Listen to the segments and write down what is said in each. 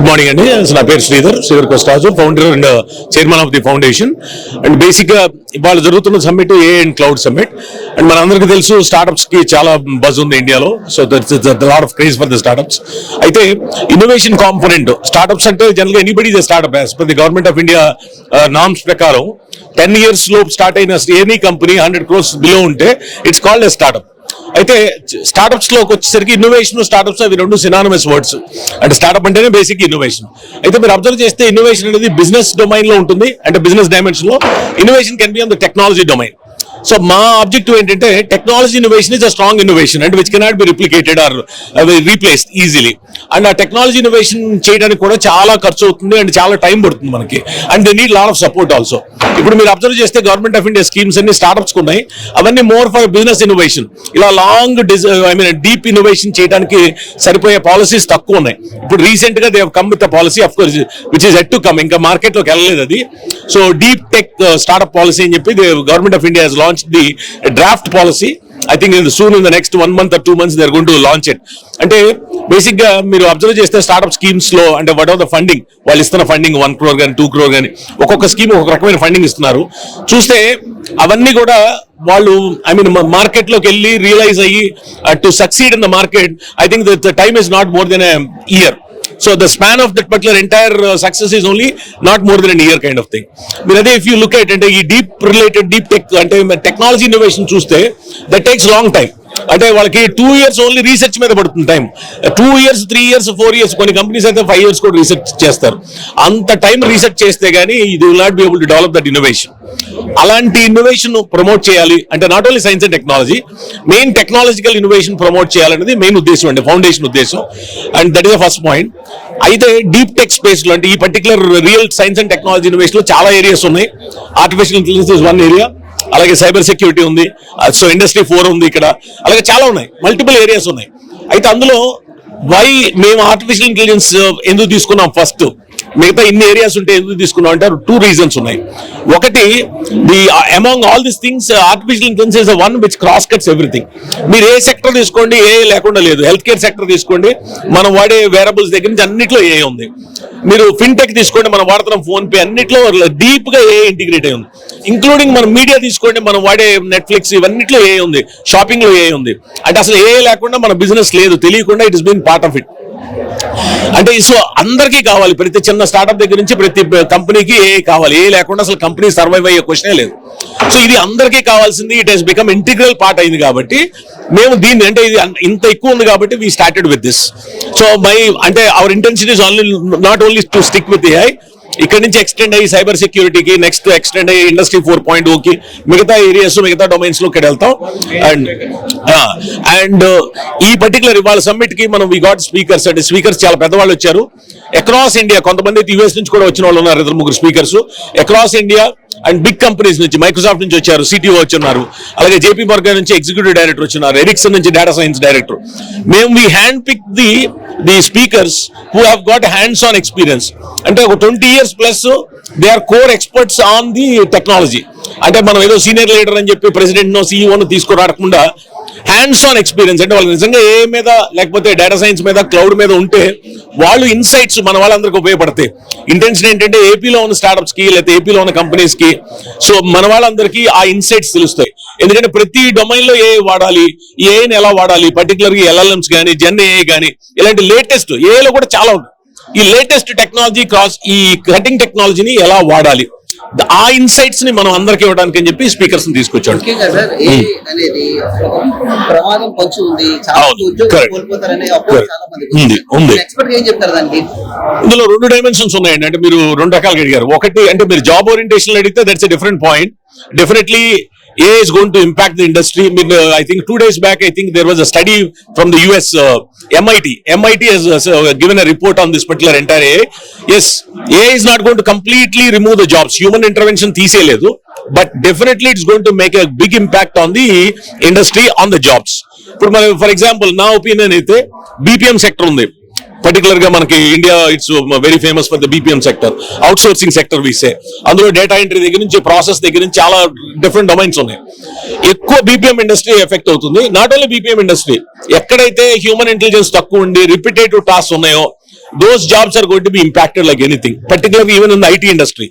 Good morning అండి. నా పేరు Sridhar Kostaju, founder and chairman of the foundation. And basic గా ఇవాళ జరుగుతున్న summit A and cloud summit. And మనందరికీ తెలుసు స్టార్ట్అప్స్ కి చాలా బజ్ ఉంది ఇండియాలో. So that's lot of craze for the startups. అయితే ఇన్నోవేషన్ కాంపోనెంట్ స్టార్ట్అప్స్ అంటే జనరల్ గా anybody is startup as per the government of India norms ప్రకారం 10 years లోపు స్టార్ట్ అయిన ఎనీ కంపెనీ 100 crores బిలో ఉంటే ఇట్స్ కాల్డ్ ఎ స్టార్ట్అప్. అయితే startups లోకి వచ్చేసరికి ఇన్నోవేషన్, స్టార్ట్అప్స్ అవి రెండు సినానిమస్ వర్డ్స్. అంటే స్టార్ట్అప్ అంటేనే బేసిక్ ఇన్నోవేషన్. అయితే మీరు అబ్జర్వ్ చేస్తే ఇన్నోవేషన్ అనేది బిజినెస్ డొమైన్ లో ఉంటుంది, అంటే బిజినెస్ డైమెన్షన్ లో. Innovation can be on the technology domain. So మా ఆబ్జెక్టివ్ ఏంటంటే technology innovation is a strong innovation and which cannot be replicated or replaced easily. And ఆ టెక్నాలజీ ఇన్నోవేషన్ చేయడానికి కూడా చాలా ఖర్చు అవుతుంది అండ్ చాలా టైం పడుతుంది మనకి. And they need lot of support also. ఇప్పుడు మీరు అబ్జర్వ్ చేస్తే గవర్నమెంట్ ఆఫ్ ఇండియా స్కీమ్స్ అన్ని స్టార్ట్అప్స్ ఉన్నాయి, అవన్నీ మోర్ ఫర్ బిజినెస్ ఇన్నోవేషన్. ఇలా లాంగ్ డీప్ ఇన్నోవేషన్ చేయడానికి సరిపోయే పాలసీస్ తక్కువ ఉన్నాయి. ఇప్పుడు రీసెంట్ గా they have come with a policy, of course which is at to come, ఇంకా మార్కెట్ లోకి వెళ్ళలేదు అది. So deep tech startup policy అని చెప్పి government of India has launched the draft policy. I think soon in the next 1 month or 2 months they are going to launch it. అంటే basic గా మీరు observe చేస్తే startup schemes లో అంటే what are the funding, వాళ్ళు ఇస్తున్న funding 1 crore కానీ 2 crore కానీ ఒక్కొక్క స్కీమ్ ఒక్కొక్క రకమైన ఫండింగ్ ఇస్తున్నారు. చూస్తే అవన్నీ కూడా వాళ్ళు మార్కెట్ లోకి వెళ్ళి రియలైజ్ అయ్యి to succeed in the market, I think the time is not more than a year. So the span of that particular entire success is only not more than a year kind of thing. But if you look at it, ఈ deep tech అంటే technology innovation చూస్తే that takes long time. అంటే వాళ్ళకి 2 years only research మీద పడుతుంది time. 2 years, 3 years, 4 years, కొన్ని companies అయితే 5 years కూడా రీసెర్చ్ చేస్తారు. అంత టైం రీసెర్చ్ చేస్తే గానీ they will not be able to develop that innovation. అలాంటి ఇన్నోవేషన్ ప్రమోట్ చేయాలి అంటే not only science and technology, main technological innovation promote చేయాలనేది మెయిన్ ఉద్దేశం అండి, ఫౌండేషన్ ఉద్దేశం. And that is the first point. అయితే డీప్ టెక్ స్పేస్ లో అంటే ఈ particular real science and technology innovation లో చాలా ఏరియాస్ ఉన్నాయి. Artificial intelligence is one area, అలాగే సైబర్ సెక్యూరిటీ ఉంది, సో ఇండస్ట్రీ 4 ఉంది ఇక్కడ, అలాగే చాలా ఉన్నాయి, మల్టిపుల్ ఏరియాస్ ఉన్నాయి. అయితే అందులో మేము ఆర్టిఫిషియల్ ఇంటెలిజెన్స్ ఎందుకు తీసుకున్నాం ఫస్ట్, మిగతా ఇన్ని ఏరియాస్ ఉంటే ఎందుకు తీసుకున్నాం అంటే 2 reasons ఉన్నాయి. ఒకటి, the among all this things artificial intelligence is one which cross cuts everything. మీరు ఏ సెక్టర్ తీసుకోండి ఏ లేకుండా లేదు. హెల్త్ కేర్ సెక్టర్ తీసుకోండి, మనం వాడే వేరబుల్స్ దగ్గర నుంచి అన్నిట్లో ఏ ఉంది. మీరు ఫిన్టెక్ తీసుకోండి, మనం వాడుతున్న ఫోన్ పే, అన్నిట్లో డీప్ గా ఏ ఇంటిగ్రేట్ అయి ఉంది. ఇంక్లూడింగ్ మనం మీడియా తీసుకోండి, మనం వాడే నెట్ఫ్లిక్స్, ఇవన్నిట్లో ఏ ఉంది. షాపింగ్ లో ఏ ఉంది. అంటే అసలు ఏ లేకుండా మన బిజినెస్ లేదు, తెలియకుండా it is been part of it. అంటే సో అందరికీ కావాలి, ప్రతి చిన్న స్టార్ట్అప్ దగ్గర నుంచి ప్రతి కంపెనీకి ఏ కావాలి. ఏ లేకుండా అసలు కంపెనీ సర్వైవ్ అయ్యే క్వశ్చనే లేదు. సో ఇది అందరికీ కావాల్సింది, it has become integral part అయింది. కాబట్టి మేము దీన్ని అంటే ఇది ఇంత ఎక్కువ ఉంది కాబట్టి we started with this. So అంటే our intention is not only to stick with AI, ఇక్కడ నుంచి ఎక్స్టెండ్ అయ్యి సైబర్ సెక్యూరిటీకి, నెక్స్ట్ ఎక్స్టెండ్ అయ్యి ఇండస్ట్రీ 4.0కి, మిగతా ఏరియాస్ మిగతా డొమైన్స్ లో ఇక్కడ వెళ్తాం. అండ్ ఈ పర్టికులర్ ఇవాళ సమ్మిట్ కి మనం వి గాట్ స్పీకర్స్. అంటే స్పీకర్స్ చాలా పెద్దవాళ్ళు వచ్చారు అక్రాస్ ఇండియా. కొంతమంది యుఎస్ నుంచి కూడా వచ్చిన వాళ్ళు ఉన్నారు, 2-3 speakers across India. And big companies నుంచి మైక్రోసాఫ్ట్ నుంచి వచ్చారు, సిటిఓ వచ్చున్నారు, అలాగే జేపీ మార్గన్ నుంచి ఎగ్జిక్యూటివ్ డైరెక్టర్ వచ్చినారు, ఎరిక్సన్ నుంచి డేటా సైన్స్ డైరెక్టర్. మేము we hand pick the speakers who have got hands on experience. అంటే ఒక 20 years plus they are core experts on the technology. అంటే మనం ఏదో సీనియర్ లీడర్ అని చెప్పి ప్రెసిడెంట్ నో సిఇఓను తీసుకురాకుండా హ్యాండ్స్ ఆన్ ఎక్స్పీరియన్స్. అంటే వాళ్ళు నిజంగా ఏ మీద లేకపోతే డేటా సైన్స్ మీద క్లౌడ్ మీద ఉంటే వాళ్ళు ఇన్సైట్స్ మన వాళ్ళందరికీ ఉపయోగపడతాయి. ఇంటెన్షన్ ఏంటంటే ఏపీలో ఉన్న స్టార్ట్అప్స్ కి లేకపోతే ఏపీలో ఉన్న కంపెనీస్ కి సో మన వాళ్ళందరికీ ఆ ఇన్సైట్స్ తెలుస్తాయి. ఎందుకంటే ప్రతి డొమైన్ లో ఏ వాడాలి, ఏఐని ఎలా వాడాలి, పర్టికులర్ గా ఎల్ఎల్ఎంస్ కానీ జెన్ ఏఐ కానీ ఇలాంటి లేటెస్ట్ ఏఐలో కూడా చాలా ఉంది. ఈ లేటెస్ట్ టెక్నాలజీ ఈ కటింగ్ టెక్నాలజీని ఎలా వాడాలి, ఆ ఇన్సైట్స్ ని మనం అందరికి ఇవ్వడానికి అని చెప్పి స్పీకర్స్ ని తీసుకొచ్చాడు. ఇందులో 2 dimensions ఉన్నాయండి. అంటే మీరు 2 రకాలుగా అడిగారు. ఒకటి అంటే మీరు జాబ్ ఓరియంటేషన్ అడిగితే that's a different point. Definitely AI is going to impact the industry. I think 2 days back, I think there was a study from the US, MIT has given a report on this particular entire AI. Yes, AI is not going to completely remove the jobs. Human intervention తీసేయలేదు, but definitely it's going to make a big impact on the industry, on the jobs. ఇప్పుడు for example నా opinion అయితే BPM sector ఉంది. Particular గా మనకి India it's very famous for the BPM sector, outsourcing sector వీసే. అందులో data entry దగ్గర నుంచి ప్రాసెస్ దగ్గర నుంచి చాలా డిఫరెంట్ డొమైన్స్ ఉన్నాయి. ఎక్కువ BPM ఇండస్ట్రీ ఎఫెక్ట్ అవుతుంది. నాట్ ఓన్లీ BPM ఇండస్ట్రీ, ఎక్కడైతే హ్యూమన్ ఇంటెలిజెన్స్ తక్కువ ఉండి రిపిటేటివ్ టాస్క్ ఉన్నాయో those jobs are going to be impacted like anything, particularly even in the IT industry.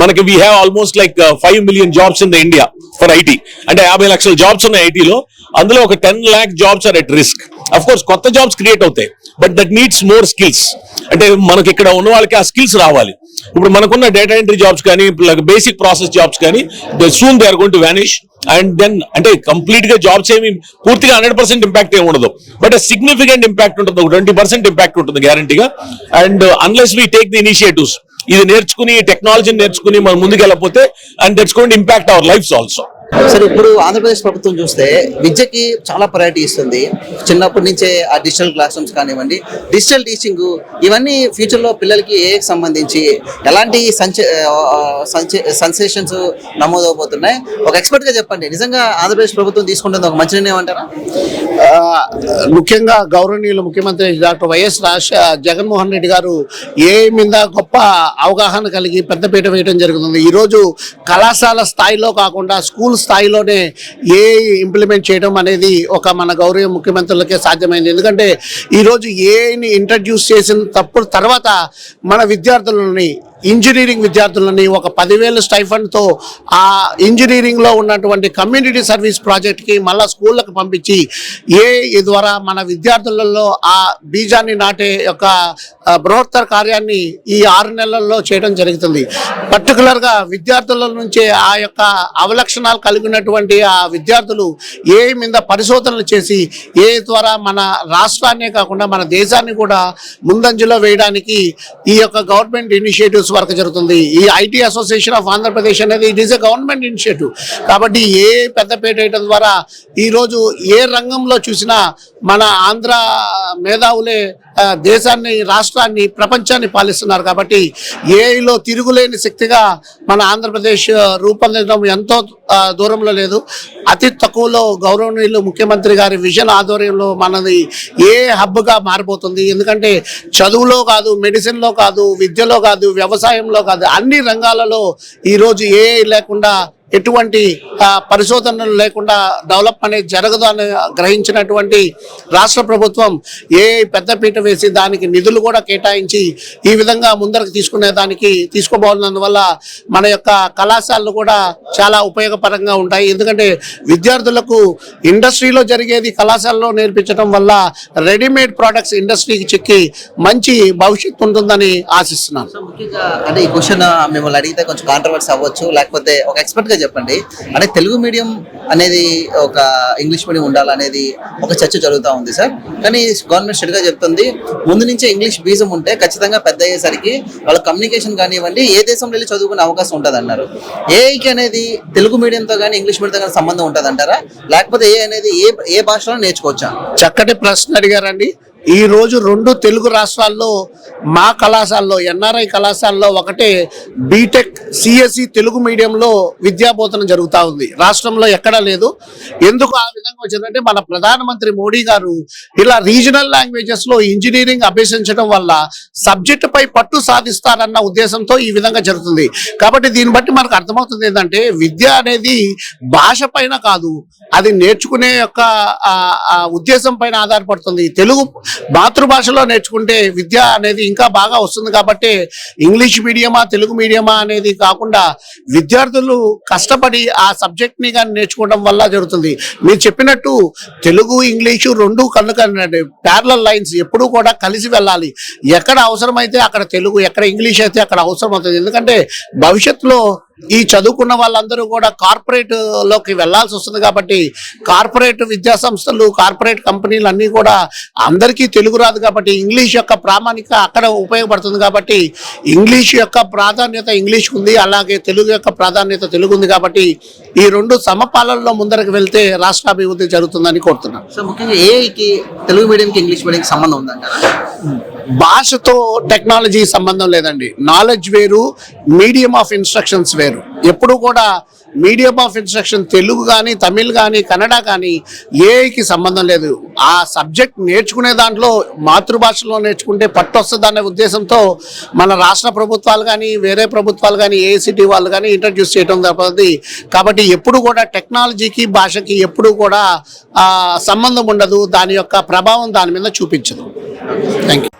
Manaki we have almost like 5 million jobs in the India for IT. అంటే 50 లక్షల jobs ఉన్నాయి ఐటీలో, అందులో ఒక 10 lakh jobs are at risk. Of course కొత్త jobs create అవుతాయి, but that needs more skills. అంటే మనకి ఇక్కడ ఉన్న వాళ్ళకి ఆ స్కిల్స్ రావాలి. ఇప్పుడు మనకున్న డేటా ఎంట్రీ జాబ్స్ కానీ బేసిక్ ప్రాసెస్ జాబ్స్ కానీ soon they are going to vanish. And then అంటే కంప్లీట్ గా జాబ్స్ ఏమి పూర్తిగా 100% ఇంపాక్ట్ ఏమి ఉండదు, బట్ సిగ్నిఫికెంట్ ఇంపాక్ట్ ఉంటుంది, 20% ఇంపాక్ట్ ఉంటుంది గ్యారంటీగా. And unless we take the initiatives, ఇది నేర్చుకుని టెక్నాలజీని నేర్చుకుని మనం ముందుకు వెళ్ళకపోతే and that's going to impact hour lifes also. Sir, ఇప్పుడు ఆంధ్రప్రదేశ్ ప్రభుత్వం చూస్తే విద్యకి చాలా ప్రయారిటీ ఇస్తుంది. చిన్నప్పటి నుంచే ఆ డిజిటల్ క్లాస్ రూమ్స్ కానివ్వండి, డిజిటల్ టీచింగ్, ఇవన్నీ ఫ్యూచర్లో పిల్లలకి ఏకి సంబంధించి ఎలాంటి సెన్సేషన్స్ నమోదవబోతున్నాయి? ఒక ఎక్స్పర్ట్గా చెప్పండి, నిజంగా ఆంధ్రప్రదేశ్ ప్రభుత్వం తీసుకుంటుంది ఒక మంచి నిర్ణయం అంటారా? ముఖ్యంగా గౌరవనీయులు ముఖ్యమంత్రి డాక్టర్ వైఎస్ జగన్మోహన్ రెడ్డి గారు ఏ మీద గొప్ప అవగాహన కలిగి పెద్దపీట వేయడం జరుగుతుంది. ఈరోజు కళాశాల స్థాయిలో కాకుండా స్కూల్ స్థాయిలోనే ఏ ఇంప్లిమెంట్ చేయడం అనేది ఒక మన గౌరవ ముఖ్యమంత్రులకే సాధ్యమైంది. ఎందుకంటే ఈరోజు ఏని ఇంట్రడ్యూస్ చేసిన తర్వాత మన విద్యార్థులని, ఇంజనీరింగ్ విద్యార్థులని ఒక 10,000 స్టైఫండ్తో ఆ ఇంజనీరింగ్లో ఉన్నటువంటి కమ్యూనిటీ సర్వీస్ ప్రాజెక్ట్కి మళ్ళీ స్కూళ్ళకు పంపించి ఏ ద్వారా మన విద్యార్థులలో ఆ బీజాన్ని నాటే యొక్క బృహత్తర కార్యాన్ని ఈ 6 నెలల్లో చేయడం జరుగుతుంది. పర్టికులర్గా విద్యార్థుల నుంచే ఆ యొక్క అవలక్షణాలు కలిగినటువంటి ఆ విద్యార్థులు ఏ మీద పరిశోధనలు చేసి ఏ ద్వారా మన రాష్ట్రాన్నే కాకుండా మన దేశాన్ని కూడా ముందంజలో వేయడానికి ఈ యొక్క గవర్నమెంట్ ఇనిషియేటివ్స్ వర్క్ జరుగుతుంది. ఈ ఐటీ అసోసియేషన్ ఆఫ్ ఆంధ్రప్రదేశ్ అనేది it is a government initiative. కాబట్టి ఏ పెద్దపేట వేయడం ద్వారా ఈరోజు ఏ రంగంలో చూసినా మన ఆంధ్ర మేధావులే దేశాన్ని, రాష్ట్రాన్ని, ప్రపంచాన్ని పాలిస్తున్నారు. కాబట్టి ఏఐలో తిరుగులేని శక్తిగా మన ఆంధ్రప్రదేశ్ రూపొందడం ఎంతో దూరంలో లేదు. అతి తక్కువలో గౌరవనీయులు ముఖ్యమంత్రి గారి విజన్ ఆధ్వర్యంలో మనది ఏ హబ్గా మారిపోతుంది. ఎందుకంటే చదువులో కాదు, మెడిసిన్లో కాదు, విద్యలో కాదు, వ్యవసాయంలో కాదు, అన్ని రంగాలలో ఈరోజు ఏఐ లేకుండా ఎటువంటి పరిశోధనలు లేకుండా డెవలప్ అనేది జరగదు అని గ్రహించినటువంటి రాష్ట్ర ప్రభుత్వం ఏ పెద్దపీట వేసి దానికి నిధులు కూడా కేటాయించి ఈ విధంగా ముందరకు తీసుకునేదానికి తీసుకోబోతున్నందువల్ల మన యొక్క కళాశాలలు కూడా చాలా ఉపయోగపరంగా ఉంటాయి. ఎందుకంటే విద్యార్థులకు ఇండస్ట్రీలో జరిగేది కళాశాలలో నేర్పించడం వల్ల రెడీమేడ్ ప్రొడక్ట్స్ ఇండస్ట్రీకి చెక్కి మంచి భవిష్యత్తు ఉంటుందని ఆశిస్తున్నాను. ముఖ్యంగా అంటే ఈ క్వశ్చన్ మిమ్మల్ని అడిగితే కొంచెం కాంట్రవర్సీ అవ్వచ్చు, లేకపోతే ఒక ఎక్స్పర్ట్గా చెప్పండి. అంటే తెలుగు మీడియం అనేది ఒక ఇంగ్లీష్ మీడియం ఉండాలనేది ఒక చర్చ జరుగుతూ ఉంది సార్. కానీ గవర్నమెంట్ స్ట్రిక్ట్గా చెప్తుంది, ముందు నుంచే ఇంగ్లీష్ బీజం ఉంటే ఖచ్చితంగా పెద్ద అయ్యేసరికి వాళ్ళ కమ్యూనికేషన్ కానివ్వండి ఏ దేశంలో వెళ్ళి చదువుకునే అవకాశం ఉంటుంది అన్నారు. ఏఐకి అనేది తెలుగు మీడియంతో కానీ ఇంగ్లీష్ మీడియంతో కానీ సంబంధం ఉంటుంది అంటారా, లేకపోతే ఏ అనేది ఏ భాషలో నేర్చుకోవచ్చా? చక్కటి ప్రశ్న అడిగారండి. ఈ రోజు 2 తెలుగు రాష్ట్రాల్లో మా కళాశాలలో, ఎన్ఆర్ఐ కళాశాలలో ఒకటే బీటెక్ సిఎస్సి తెలుగు మీడియంలో విద్యాబోధన జరుగుతూ ఉంది. రాష్ట్రంలో ఎక్కడా లేదు. ఎందుకు ఆ విధంగా వచ్చిందంటే మన ప్రధానమంత్రి మోడీ గారు ఇలా రీజనల్ లాంగ్వేజెస్ లో ఇంజనీరింగ్ అభ్యసించడం వల్ల సబ్జెక్టు పై పట్టు సాధిస్తారన్న ఉద్దేశంతో ఈ విధంగా జరుగుతుంది. కాబట్టి దీన్ని బట్టి మనకు అర్థమవుతుంది ఏంటంటే విద్య అనేది భాష పైన కాదు, అది నేర్చుకునే యొక్క ఉద్దేశం పైన ఆధారపడుతుంది. తెలుగు మాతృభాషలో నేర్చుకుంటే విద్య అనేది ఇంకా బాగా వస్తుంది. కాబట్టి ఇంగ్లీష్ మీడియమా తెలుగు మీడియమా అనేది కాకుండా విద్యార్థులు కష్టపడి ఆ సబ్జెక్ట్ ని కానీ నేర్చుకోవడం వల్ల జరుగుతుంది. మీరు చెప్పినట్టు తెలుగు ఇంగ్లీషు 2 కన్నండి ప్యారలల్ లైన్స్ ఎప్పుడూ కూడా కలిసి వెళ్ళాలి. ఎక్కడ అవసరమైతే అక్కడ తెలుగు, ఎక్కడ ఇంగ్లీష్ అయితే అక్కడ అవసరం అవుతుంది. ఎందుకంటే భవిష్యత్తులో ఈ చదువుకున్న వాళ్ళందరూ కూడా కార్పొరేట్ లోకి వెళ్లాల్సి వస్తుంది. కాబట్టి కార్పొరేట్ విద్యా సంస్థలు, కార్పొరేట్ కంపెనీలు అన్నీ కూడా అందరికీ తెలుగు రాదు. కాబట్టి ఇంగ్లీష్ యొక్క ప్రామాణిక అక్కడ ఉపయోగపడుతుంది. కాబట్టి ఇంగ్లీష్ యొక్క ప్రాధాన్యత ఇంగ్లీష్ ఉంది, అలాగే తెలుగు యొక్క ప్రాధాన్యత తెలుగు ఉంది. కాబట్టి ఈ 2 సమపాలనలో ముందరకు వెళ్తే రాష్ట్రాభివృద్ధి జరుగుతుందని కోరుతున్నాను. సో ముఖ్యంగా ఏఐకి తెలుగు మీడియంకి ఇంగ్లీష్ మీడియంకి సంబంధం ఉందంటారా? భాషతో టెక్నాలజీ సంబంధం లేదండి. నాలెడ్జ్ వేరు, మీడియం ఆఫ్ ఇన్స్ట్రక్షన్స్ వేరు. ఎప్పుడు కూడా మీడియం ఆఫ్ ఇన్స్ట్రక్షన్ తెలుగు కానీ, తమిళ్ కానీ, కన్నడ కానీ ఏఐకి సంబంధం లేదు. ఆ సబ్జెక్ట్ నేర్చుకునే దాంట్లో మాతృభాషలో నేర్చుకుంటే పట్టు వస్తుందనే ఉద్దేశంతో మన రాష్ట్ర ప్రభుత్వాలు కానీ, వేరే ప్రభుత్వాలు కానీ, ఏఐసిటి వాళ్ళు కానీ ఇంట్రడ్యూస్ చేయడం జరుగుతుంది. కాబట్టి ఎప్పుడు కూడా టెక్నాలజీకి, భాషకి ఎప్పుడు కూడా సంబంధం ఉండదు. దాని యొక్క ప్రభావం దాని మీద చూపించదు. Thank you.